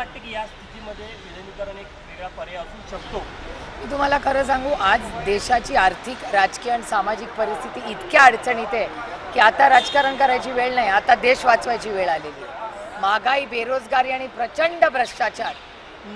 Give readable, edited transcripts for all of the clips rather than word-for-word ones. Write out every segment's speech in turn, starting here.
वाटतं की या स्थितीमध्ये विलिनीकरण एक वेगळा पर्याय असू शकतो? मी तुम्हाला खरं सांगू, आज देशाची आर्थिक, राजकीय आणि सामाजिक परिस्थिती इतक्या अडचणीत आहे की आता राजकारण करायची वेळ नाही, आता देश वाचवायची वेळ आलेली आहे. महागाई, बेरोजगारी आणि प्रचंड भ्रष्टाचार,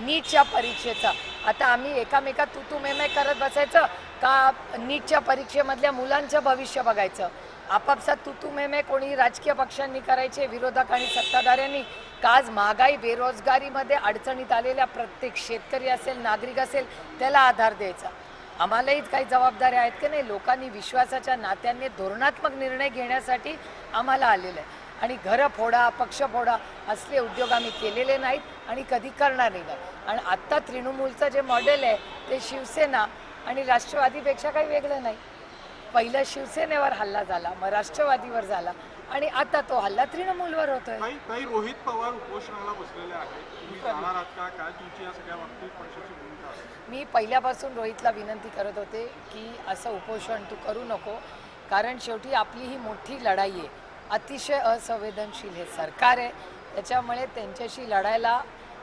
नीटच्या परीक्षेचा आता आम्ही एकामेका तू मे करत बसायचं का नीटच्या परीक्षेमधल्या मुलांचं भविष्य बघायचं? आपापसात तू मे कोणी राजकीय पक्षांनी करायचे, विरोधक आणि सत्ताधाऱ्यांनी का आज महागाई, बेरोजगारीमध्ये अडचणीत आलेल्या प्रत्येक शेतकरी असेल, नागरिक असेल, त्याला आधार द्यायचा. आम्हालाही काही जबाबदाऱ्या आहेत की नाही? लोकांनी विश्वासाच्या नात्याने धोरणात्मक निर्णय घेण्यासाठी आम्हाला आलेलं आहे आणि घरं फोडा, पक्ष फोडा असले उद्योग आम्ही केलेले नाहीत आणि कधी करणारही नाही. आणि आत्ता तृणमूलचं जे मॉडेल आहे ते शिवसेना आणि राष्ट्रवादीपेक्षा काही वेगळं नाही. पहिलं शिवसेनेवर हल्ला झाला, मग राष्ट्रवादीवर झाला आणि आता तो हल्ला तृणमूलवर होतोय. काही रोहित पवार उपोषणाला बसलेले आहेत. तुम्ही जाणार आहात का? काय तुमची या सगळ्या बाबतीत पक्षाची भूमिका आहे? मी पहिल्यापासून रोहितला विनंती करत होते की असं उपोषण तू करू नको, कारण शेवटी आपली ही मोठी लढाई आहे. अतिशय असंवेदनशील हे सरकार आहे, त्याच्यामुळे त्यांच्याशी लढायला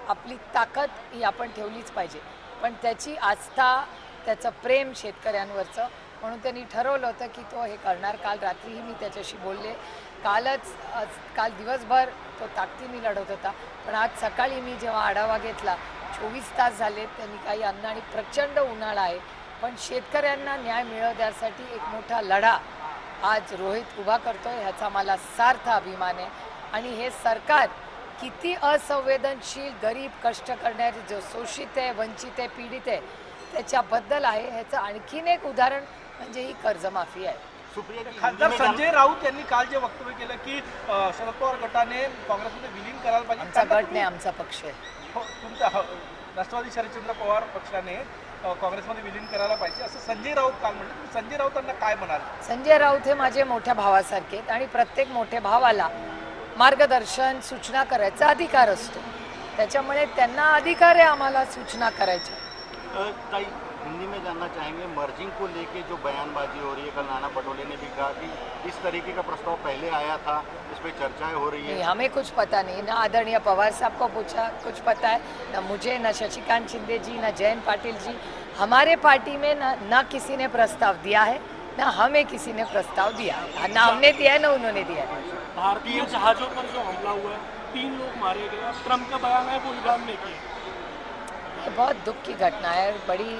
आपली ताकद ही आपण ठेवलीच पाहिजे. पण त्याची आस्था, त्याचं प्रेम शेतकऱ्यांवरचं, म्हणून त्यांनी ठरवलं होतं की तो हे करणार. काल रात्रीही मी त्याच्याशी बोलले. काल दिवसभर तो ताकदीने लढत होता, पण आज सकाळी मी जेव्हा आढावा घेतला, 24 तास झाले, त्यांनी काही अन्न आणि प्रचंड उन्हाळा आहे, पण शेतकऱ्यांना न्याय मिळवण्यासाठी एक मोठा लढा आज रोहित उभा करतोय, ह्याचा मला सार्थ अभिमान आहे. आणि हे सरकार किती असंवेदनशील, गरीब, कष्ट करणारे, जो शोषित आहे, वंचित आहे, पीडित आहे, त्याच्याबद्दल आहे. ह्याचं आणखीन एक उदाहरण म्हणजे ही कर्जमाफी आहे. खासदार संजय राऊत यांनी काल जे वक्तव्य केलं की शरद पवार गटाने काँग्रेसमध्ये विलीन करायला पाहिजे. आमचा गट नाही, आमचा पक्ष आहे. तुमचा राष्ट्रवादी शरदचंद्र पवार पक्षाने काँग्रेसमध्ये विलीन करायला पाहिजे असं संजय राऊत काल म्हणले. तुम्ही संजय राऊतांना काय म्हणाल? संजय राऊत हे माझे मोठ्या भावासारखे आहेत आणि प्रत्येक मोठ्या भावाला मार्गदर्शन, सूचना करायचा अधिकार असतो, त्याच्यामुळे त्यांना अधिकार आहे आम्हाला सूचना करायच्या. ताई, हिंदी में जानना चाहेंगे, मर्जिंग को लेके जो बयानबाजी हो रही है, कल नाना पटोले ने भी कहा कि इस तरीके का प्रस्ताव पहले आया था, इस पर चर्चाएं हो रही है. हमें कुछ पता नहीं, ना आदरणीय पवार साहब को पूछा कुछ पता है, ना मुझे, ना शशिकांत शिंदे जी, ना जयंत पाटिल जी. हमारे पार्टी में ना किसी ने प्रस्ताव दिया है, ना हमें किसी ने प्रस्ताव दिया है, ना हमने दिया है ना उन्होंने दिया है. भारतीय जहाज़ों पर जो हमला हुआ है, 3 लोग मारे गए, ट्रम्प का बयान है वो ईरान ने किया. ये बहुत दुख की घटना है, बड़ी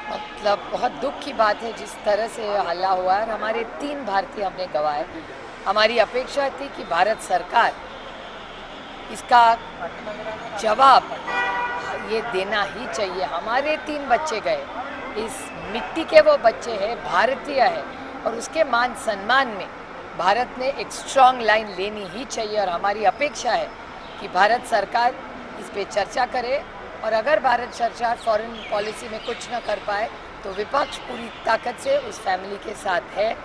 मतलब बहुत दुख की बात है जिस तरह से हल्ला हुआ है. हमारे 3 भारतीय हमने गंवाए. हमारी अपेक्षा थी कि भारत सरकार इसका जवाब ये देना ही चाहिए. हमारे 3 बच्चे गए, इस मिट्टी के वो बच्चे हैं, भारतीय है, और उसके मान सम्मान में भारत ने एक स्ट्रॉन्ग लाइन लेनी ही चाहिए. और हमारी अपेक्षा है कि भारत सरकार इस पे चर्चा करे, और अगर भारत सरकार फॉरेन पॉलिसी में कुछ न कर पाए तो विपक्ष पूरी ताकत से उस फैमिली के साथ है.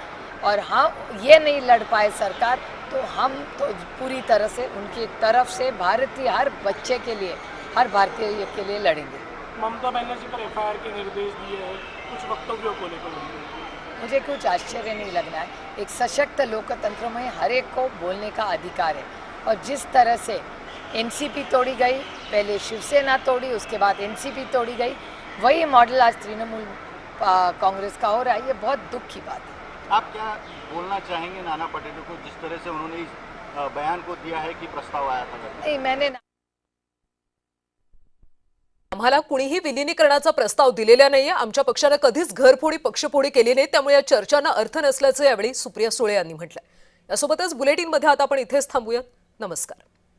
और हम ये नहीं लड़ पाए सरकार, तो हम तो पूरी तरह से उनकी तरफ से भारतीय हर बच्चे के लिए, हर भारतीय के लिए लड़ेंगे. ममता बनर्जी पर FIR के निर्देश दिए हैं, कुछ वक्तव्यों को लेकर मुझे कुछ आश्चर्य नहीं लगना है. एक सशक्त लोकतंत्र में हर एक को बोलने का अधिकार है, और जिस तरह से NCP तोड़ी गई, पहले शिवसेना तोड़ी, उसके बाद NCP तोड़ी गई, वही मॉडल आज तृणमूल कांग्रेस का हो रहा है. ये बहुत दुख की बात है. आप क्या बोलना चाहेंगे नाना पटेल को, जिस तरह से उन्होंने इस बयान को दिया है कि प्रस्ताव आया था? नहीं, मैंने आम्हाला कुणीही विलिनीकरणाचा प्रस्ताव दिलेला नाहीये. आमच्या पक्षाने कधीच घरफोडी, पक्षफोडी केली नाही, त्यामुळे या चर्चांना अर्थ नसल्याचं यावेळी सुप्रिया सुळे यांनी म्हटलंय. यासोबतच बुलेटिनमध्ये आता आपण इथेच थांबूयात. नमस्कार.